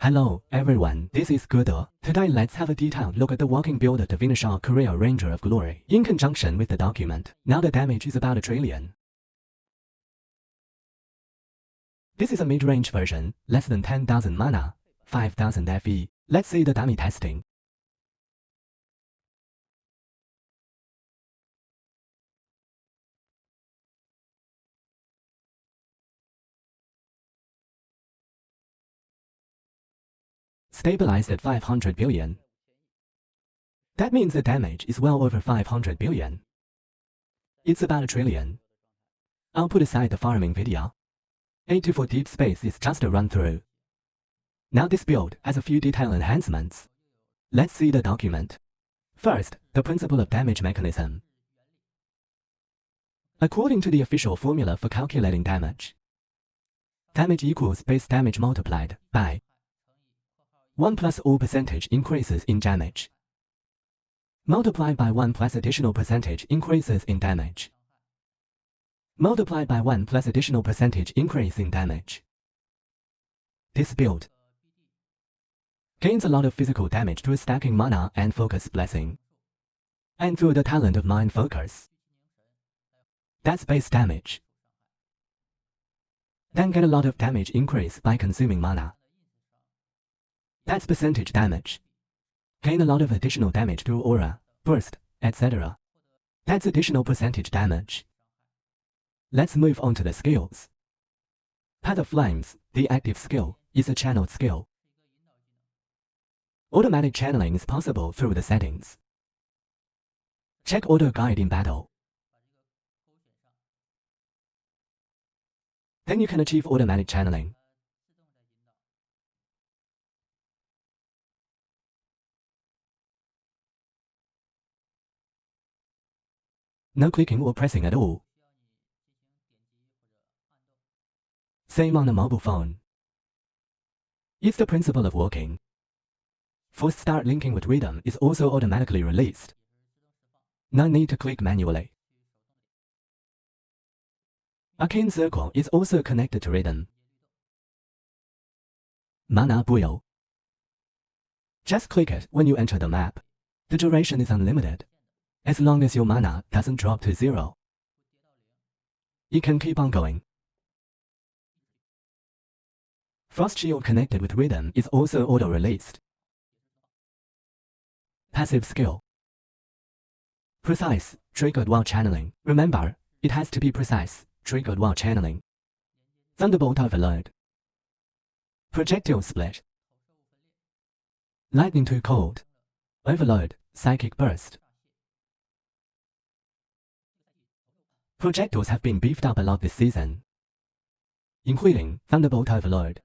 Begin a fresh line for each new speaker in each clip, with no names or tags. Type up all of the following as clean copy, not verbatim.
Hello, everyone, this is Gerda. Today let's have a detailed look at the walking build of Divineshot Carino Ranger of Glory, in conjunction with the document. Now the damage is about 1 trillion. This is a mid-range version, less than 10,000 mana, 5,000 FE. Let's see the dummy testing. Stabilized at 500 billion. That means the damage is well over 500 billion. It's about 1 trillion. I'll put aside the farming video. 84 deep space is just a run-through. Now this build has a few detail enhancements. Let's see the document. First, the principle of damage mechanism. According to the official formula for calculating damage, damage equals base damage multiplied by 1 plus all percentage increases in damage, multiplied by 1 plus additional percentage increases in damage, multiplied by 1 plus additional percentage increase in damage. This build gains a lot of physical damage through stacking mana and focus blessing, and through the talent of mind focus. That's base damage. Then get a lot of damage increase by consuming mana. That's percentage damage. Gain a lot of additional damage through aura, burst, etc. That's additional percentage damage. Let's move on to the skills. Path of Flames, the active skill, is a channeled skill. Automatic channeling is possible through the settings. Check auto guide in battle. Then you can achieve automatic channeling. No clicking or pressing at all. Same on a mobile phone. It's the principle of walking. Force start linking with rhythm is also automatically released. No need to click manually. Arcane circle is also connected to rhythm. Mana Buoy. Just click it when you enter the map. The duration is unlimited, as long as your mana doesn't drop to 0. It can keep on going. Frost Shield connected with rhythm is also auto-released. Passive skill. Precise, triggered while channeling. Remember, it has to be precise, triggered while channeling. Thunderbolt Overload. Projectile Split. Lightning Too Cold. Overload, Psychic Burst. Projectiles have been beefed up a lot this season, including Thunderbolt Overload.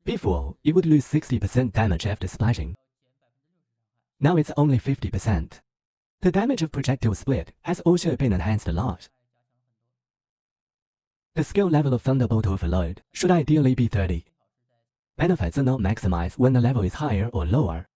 Before, it would lose 60% damage after splashing. Now it's only 50%. The damage of Projectile Split has also been enhanced a lot. The skill level of Thunderbolt Overload should ideally be 30. Benefits are not maximized when the level is higher or lower.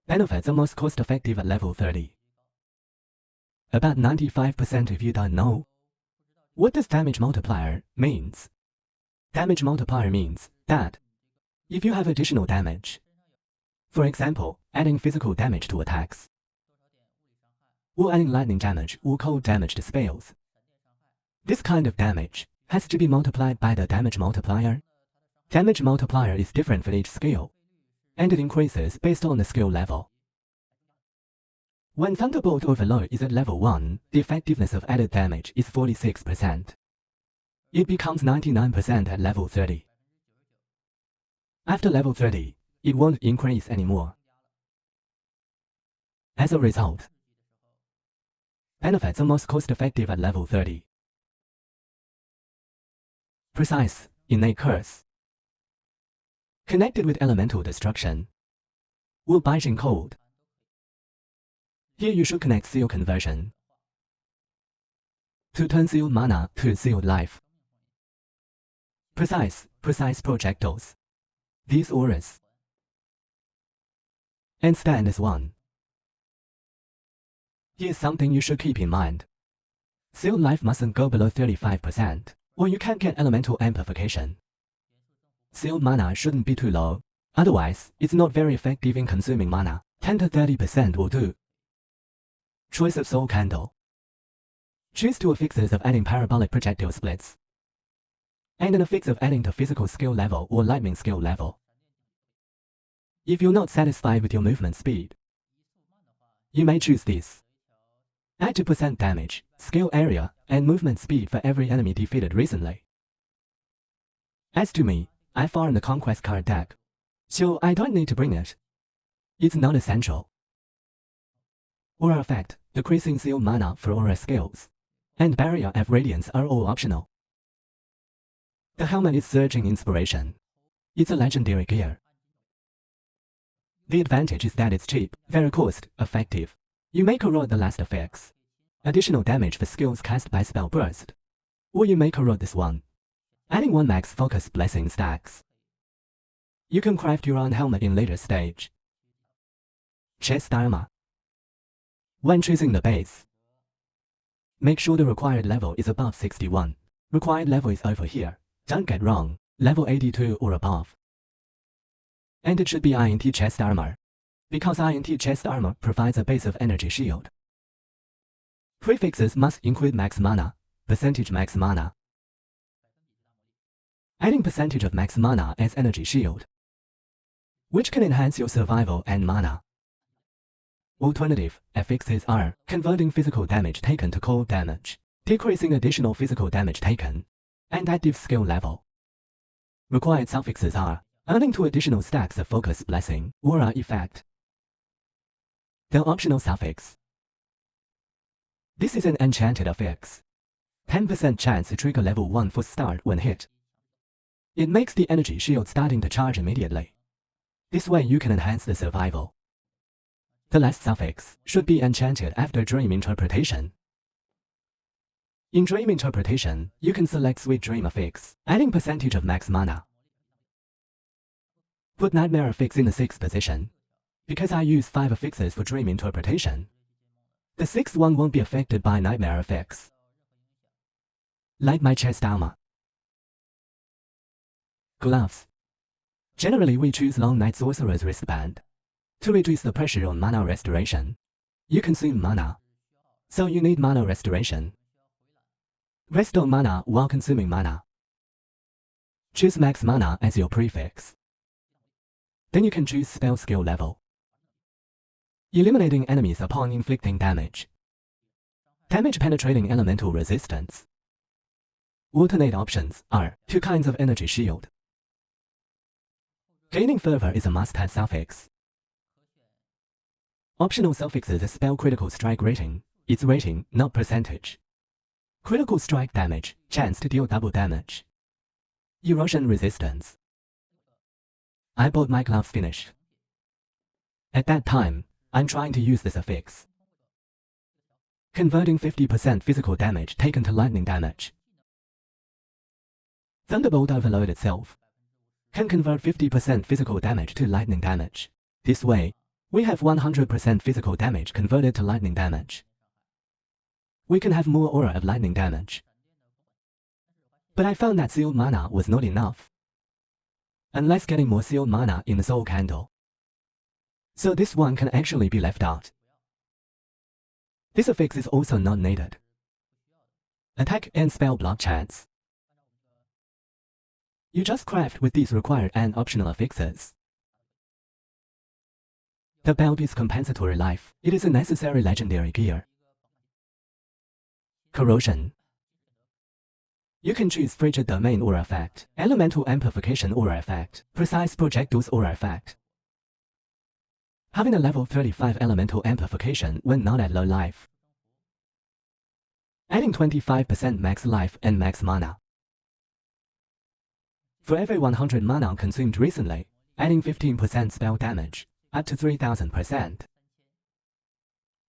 Benefits are most cost-effective at level 30. About 95% if you don't know. What does damage multiplier means? Damage multiplier means that if you have additional damage, for example, adding physical damage to attacks, or adding lightning damage or cold damage to spells, this kind of damage has to be multiplied by the damage multiplier. Damage multiplier is different for each skill, and it increases based on the skill level. When Thunderbolt Overload is at level 1, the effectiveness of added damage is 46%. It becomes 99% at level 30. After level 30, it won't increase anymore. As a result, benefits are most cost-effective at level 30. Precise, Innate Curse. Connected with Elemental Destruction, or Biting Cold. Here you should connect Seal Conversion to turn sealed mana to sealed life. Precise projectiles. These auras. And stand as one. Here's something you should keep in mind. Sealed life mustn't go below 35%, or you can't get elemental amplification. sealed mana shouldn't be too low, otherwise, it's not very effective in consuming mana. 10 to 30% will do. Choice of soul candle. Choose two affixes of adding parabolic projectile splits, and an affix of adding to physical skill level or lightning skill level. If you're not satisfied with your movement speed, you may choose this. Add 2% damage, skill area, and movement speed for every enemy defeated recently. As to me, I farm the Conquest card deck, so I don't need to bring it. It's not essential. Aura effect, decreasing seal mana for aura skills, and barrier of radiance are all optional. The helmet is surging inspiration. It's a legendary gear. The advantage is that it's cheap, very cost effective. You may corrode the last effects. Additional damage for skills cast by spell burst. Or you may corrode this one. Adding 1 max focus blessing stacks. You can craft your own helmet in later stage. Chest armor. When choosing the base, make sure the required level is above 61. Required level is over here. Don't get wrong, level 82 or above. And it should be INT chest armor, because INT chest armor provides a base of energy shield. Prefixes must include max mana, percentage max mana. Adding percentage of max mana as energy shield, which can enhance your survival and mana. Alternative affixes are converting physical damage taken to cold damage, decreasing additional physical damage taken, and active skill level. Required suffixes are earning 2 additional stacks of focus blessing, aura effect. The optional suffix. This is an enchanted affix. 10% chance to trigger level 1 for start when hit. It makes the energy shield starting to charge immediately. This way you can enhance the survival. The last suffix should be enchanted after dream interpretation. In dream interpretation, you can select sweet dream affix, adding percentage of max mana. Put nightmare affix in the 6th position. Because I use 5 affixes for dream interpretation, the 6th one won't be affected by nightmare affix. Like my chest armor. Gloves. Generally we choose Long Night Sorcerer's wristband. To reduce the pressure on mana restoration, you consume mana, so you need mana restoration. Restore mana while consuming mana. Choose max mana as your prefix. Then you can choose spell skill level. Eliminating enemies upon inflicting damage. Damage penetrating elemental resistance. Alternate options are 2 kinds of energy shield. Gaining fervor is a must-have suffix. Optional suffixes are spell critical strike rating. It's rating, not percentage. Critical strike damage, chance to deal double damage. Erosion resistance. I bought my gloves finished. At that time, I'm trying to use this affix. Converting 50% physical damage taken to lightning damage. Thunderbolt Overload itself can convert 50% physical damage to lightning damage. This way, we have 100% physical damage converted to lightning damage. We can have more aura of lightning damage. But I found that sealed mana was not enough, unless getting more sealed mana in the soul candle. So this one can actually be left out. This affix is also not needed. Attack and spell block chance. You just craft with these required and optional affixes. The belt is compensatory life. It is a necessary legendary gear. Corrosion. You can choose Frigid Domain Aura Effect, Elemental Amplification Aura Effect, Precise Projectiles Aura Effect. Having a level 35 Elemental Amplification when not at low life. Adding 25% max life and max mana. For every 100 mana consumed recently, adding 15% spell damage, up to 3000%.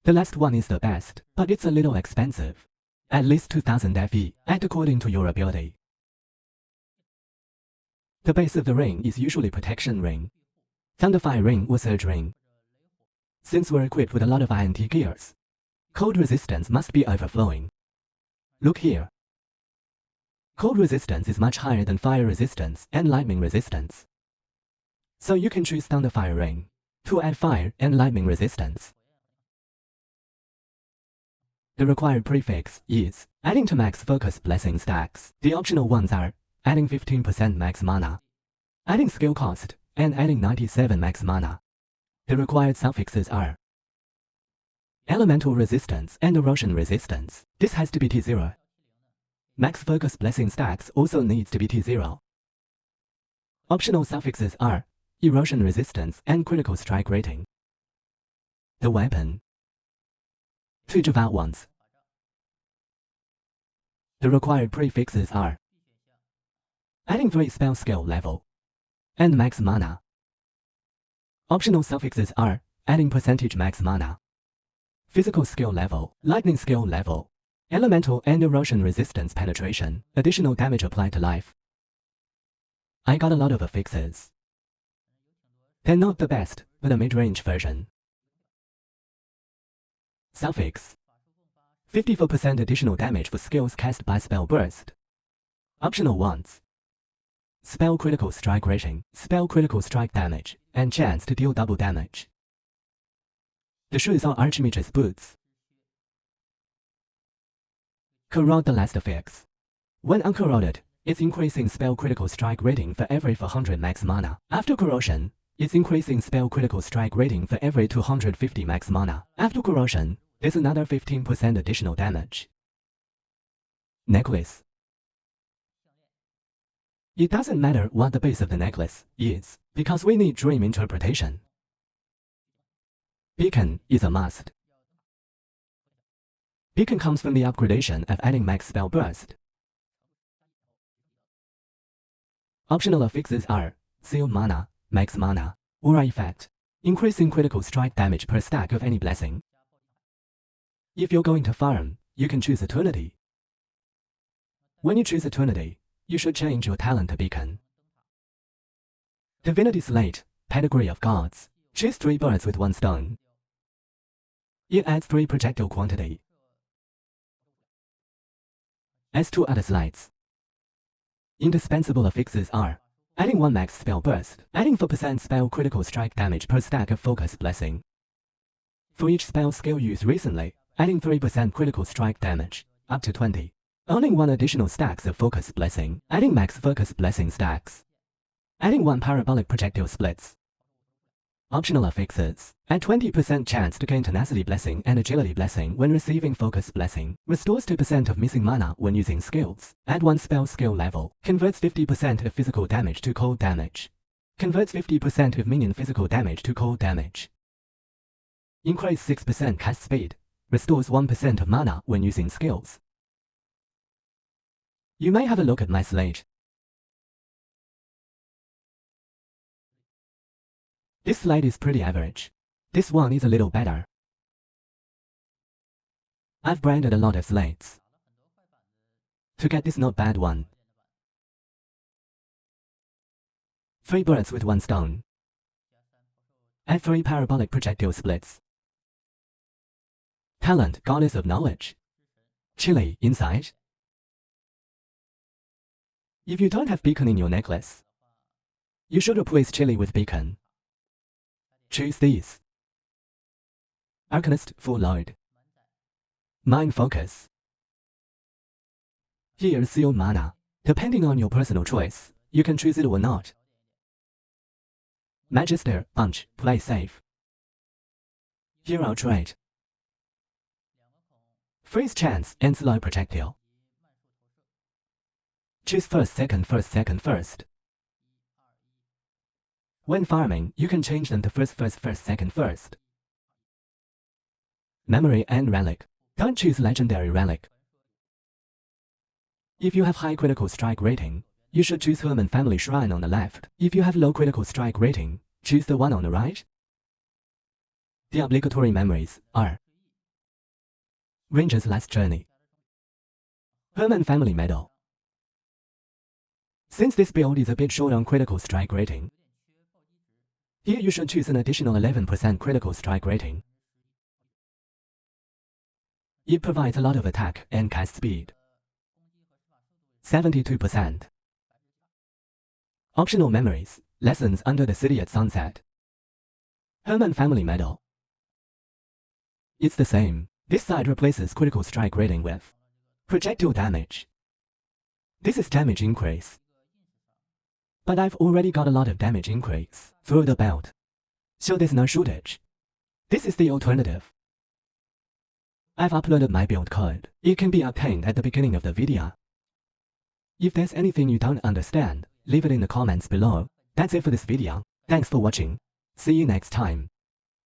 The last one is the best, but it's a little expensive. At least 2000 FE, add according to your ability. The base of the ring is usually Protection Ring, Thunderfire Ring or Surge Ring. Since we're equipped with a lot of INT gears, cold resistance must be overflowing. Look here. Cold resistance is much higher than fire resistance and lightning resistance. So you can choose thunder fire rain to add fire and lightning resistance. The required prefix is adding to max focus blessing stacks. The optional ones are adding 15% max mana, adding skill cost, and adding 97 max mana. The required suffixes are elemental resistance and erosion resistance. This has to be T0. Max focus blessing stacks also needs to be T0. Optional suffixes are erosion resistance and critical strike rating. The weapon 2 Java ones. The required prefixes are adding 3 spell skill level and max mana. Optional suffixes are adding percentage max mana, physical skill level, lightning skill level, elemental and erosion resistance penetration, additional damage applied to life. I got a lot of affixes. They're not the best, but a mid-range version. Suffix 54% additional damage for skills cast by spell burst. Optional ones: spell critical strike rating, spell critical strike damage, and chance to deal double damage. The shoes are Archimedes boots. Corrode the last affix. When uncorroded, it's increasing spell critical strike rating for every 400 max mana. After corrosion, it's increasing spell critical strike rating for every 250 max mana. After corrosion, there's another 15% additional damage. Necklace. It doesn't matter what the base of the necklace is, because we need dream interpretation. Beacon is a must. Beacon comes from the upgradation of adding max spell burst. Optional affixes are seal mana, max mana, aura effect, increasing critical strike damage per stack of any blessing. If you're going to farm, you can choose Eternity. When you choose Eternity, you should change your talent to Beacon. Divinity Slate, Pedigree of Gods. Choose 3 birds with 1 stone. It adds 3 projectile quantity. As 2 other slides. Indispensable affixes are adding 1 max spell burst, adding 4% spell critical strike damage per stack of focus blessing. For each spell skill used recently, adding 3% critical strike damage, up to 20. Owning 1 additional stacks of focus blessing, adding max focus blessing stacks. Adding 1 parabolic projectile splits. Optional affixes: add 20% chance to gain tenacity blessing and agility blessing when receiving focus blessing. Restores 2% of missing mana when using skills. Add 1 spell skill level. Converts 50% of physical damage to cold damage. Converts 50% of minion physical damage to cold damage. Increase 6% cast speed. Restores 1% of mana when using skills. You may have a look at my slate. This slide is pretty average. This one is a little better. I've branded a lot of slates to get this not bad one. 3 birds with 1 stone. Add 3 parabolic projectile splits. Talent, Goddess of Knowledge. Chili, Insight. If you don't have Beacon in your necklace, you should replace Chili with Beacon. Choose these: Arcanist, Full Load. Mind Focus. Here's Seal Mana. Depending on your personal choice, you can choose it or not. Magister, Punch, Play Safe. Hero Trait. Freeze Chance and Slow Projectile. Choose first, second, first, second, first. When farming, you can change them to first, first, first, second, first. Memory and Relic. Don't choose Legendary Relic. If you have high critical strike rating, you should choose Herman Family Shrine on the left. If you have low critical strike rating, choose the one on the right. The obligatory memories are Ranger's Last Journey, Herman Family Medal. Since this build is a bit short on critical strike rating, here you should choose an additional 11% critical strike rating. It provides a lot of attack and cast speed. 72%. Optional memories, lessons under the city at sunset. Home and family medal. It's the same. This side replaces critical strike rating with projectile damage. This is damage increase. But I've already got a lot of damage increase through the belt, so there's no shortage. This is the alternative. I've uploaded my build code. It can be obtained at the beginning of the video. If there's anything you don't understand, leave it in the comments below. That's it for this video. Thanks for watching. See you next time.